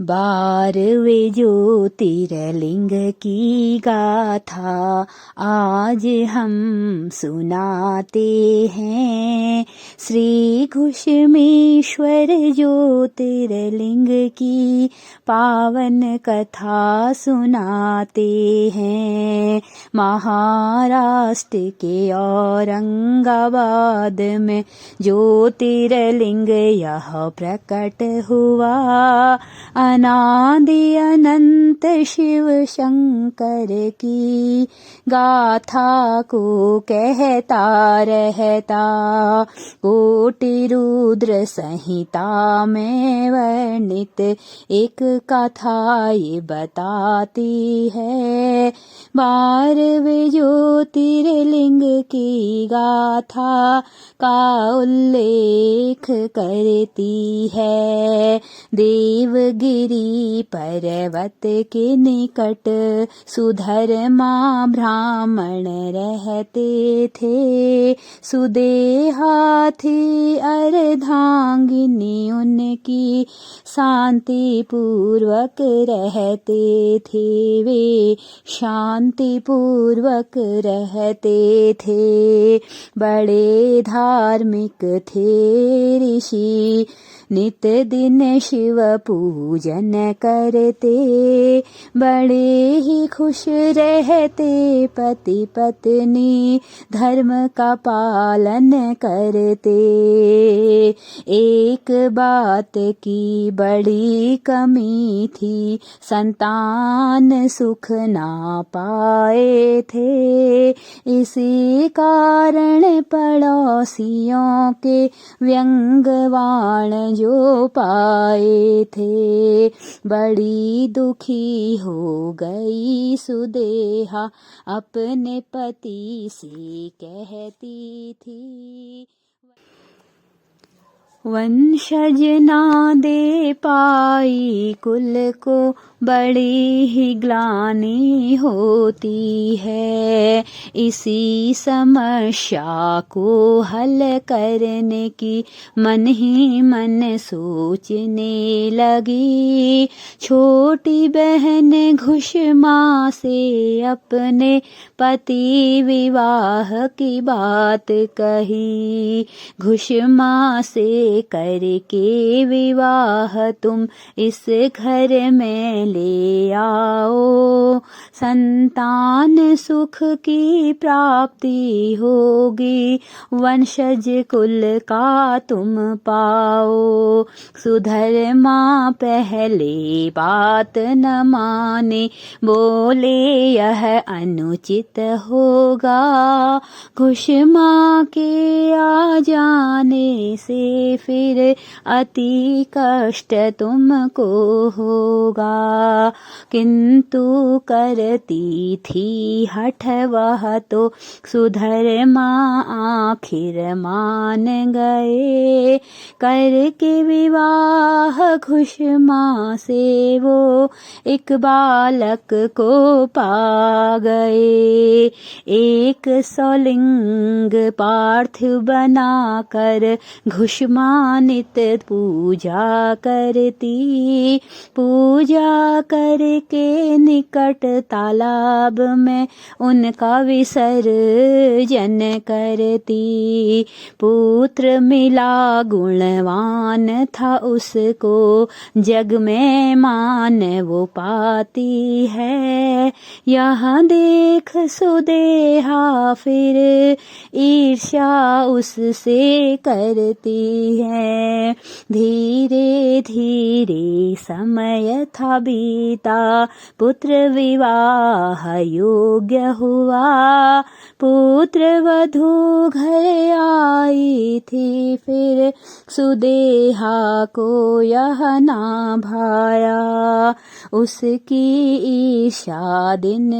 12वें ज्योतिर्लिंग की गाथा आज हम सुनाते हैं। श्री घुश्मेश्वर ज्योतिर्लिंग की पावन कथा सुनाते हैं। महाराष्ट्र के औरंगाबाद में ज्योतिर्लिंग यह प्रकट हुआ। अनादि अनंत शिव शंकर की गाथा को कहता रहता। कोटि रुद्र संहिता में वर्णित एक कथा ये बताती है। 12वें ज्योतिर्लिंग की गाथा का उल्लेख करती है। देवगिरी पर्वत के निकट सुधर्मा ब्राह्मण रहते थे। सुदेहा थी अर्धांगिनी उनकी, शांति पूर्वक रहते थे वे, शांति पूर्वक रहते थे। बड़े धार्मिक थे ऋषि, नित दिन शिव पूजन करते। बड़े ही खुश रहते, पति पत्नी धर्म का पालन करते। एक बात की बड़ी कमी थी, संतान सुख ना पाए थे। इसी कारण पड़ोसियों के व्यंग्यवाण जो पाए थे। बड़ी दुखी हो गई सुदेहा, अपने पति से कहती थी। वंशज ना दे पाई कुल को, बड़ी ही ग्लानि होती है। इसी समस्या को हल करने की मन ही मन सोचने लगी। छोटी बहन घुश्मा से अपने पति विवाह की बात कही। घुश्मा से करके विवाह तुम इस घर में ले आओ, संतान सुख की प्राप्ति होगी, वंशज कुल का तुम पाओ। सुधर्मा पहले बात न माने, बोले यह अनुचित होगा। घुश्मा के आ जाने से फिर अति कष्ट तुमको होगा। किंतु करती थी हठ वह तो, सुधर्मा आखिर मान गए। करके विवाह घुश्मा से वो एक बालक को पा गए। एक सौलिंग पार्थिव बनाकर घुश्मा नित पूजा करती। पूजा करके निकट तालाब में उनका विसर्जन करती। पुत्र मिला गुणवान था उसको, जग में मान वो पाती है। यहाँ देख सुदेहा फिर ईर्ष्या उससे करती है। धीरे धीरे समय था बीता, पुत्र विवाह योग्य हुआ। पुत्र वधू घर आई थी, फिर सुदेहा को यह ना भाया। उसकी ईर्ष्या दिन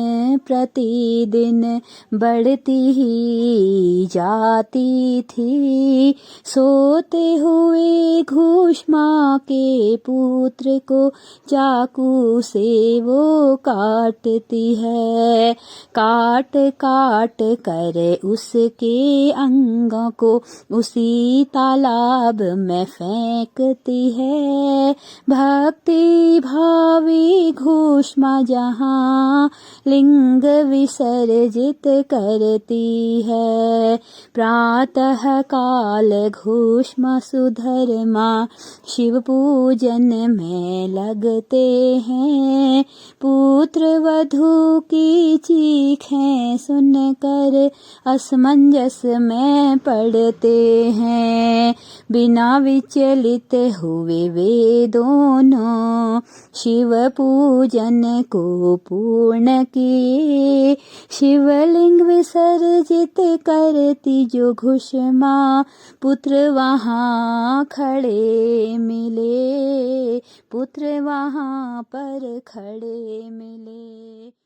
प्रतिदिन बढ़ती ही जाती थी। सोते हुए घूष्मा के पुत्र को चाकू से वो काटती है, काट काट कर उसके अंगों को उसी तालाब में फेंकती है। भक्ति भावी घूष्मा जहाँ लिंग विसर्जित करती है, प्रातः काल घूष्मा सुधर्मा शिव पूजन में लगते हैं। पुत्र वधू की चीखें सुनकर असमंजस में पड़ते हैं, बिना विचलित हुए वे दोनों शिव पूजन को पूर्ण किए। शिवलिंग विसर्जित करती जो घूष्मा पुत्र वहाँ खड़े मिले, पुत्र वहाँ पर खड़े मिले।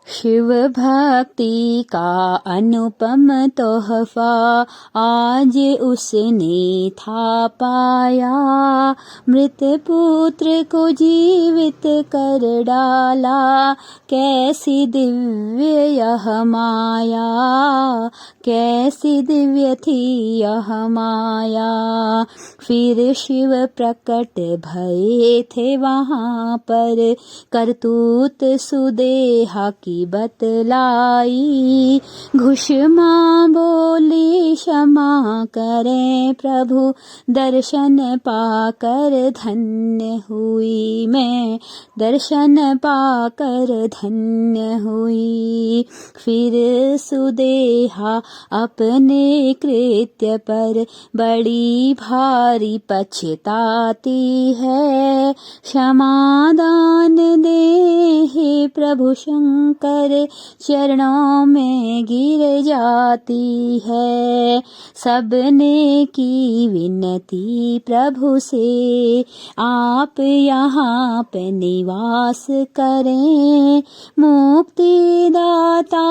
शिव भक्ति का अनुपम तोहफा आज उसने था पाया, मृत पुत्र को जीवित कर डाला। कैसी दिव्य यह माया, कैसी दिव्य थी यह माया। फिर शिव प्रकट भये थे वहाँ पर, करतूत सुदेहा की बतलाई। घुष्मा बोली क्षमा करें प्रभु, दर्शन पाकर धन्य हुई मैं, दर्शन पाकर धन्य हुई। फिर सुदेहा अपने कृत्य पर बड़ी भारी पछताती है। क्षमादान दे हे प्रभु शंकर, चरणों में गिर जाती है। सबने की विनती प्रभु से, आप यहाँ पे निवास करें। मुक्ति दाता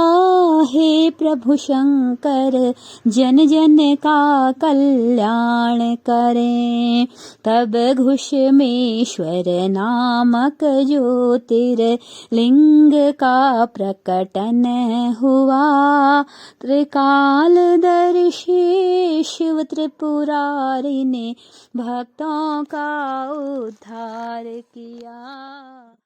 हे प्रभु शंकर, जन जन का कल्याण करें। तब घुष्मेश्वर नामक ज्योतिर्लिंग का प्रकटन हुआ। त्रिकालदर्शी शिव त्रिपुरारी ने भक्तों का उद्धार किया।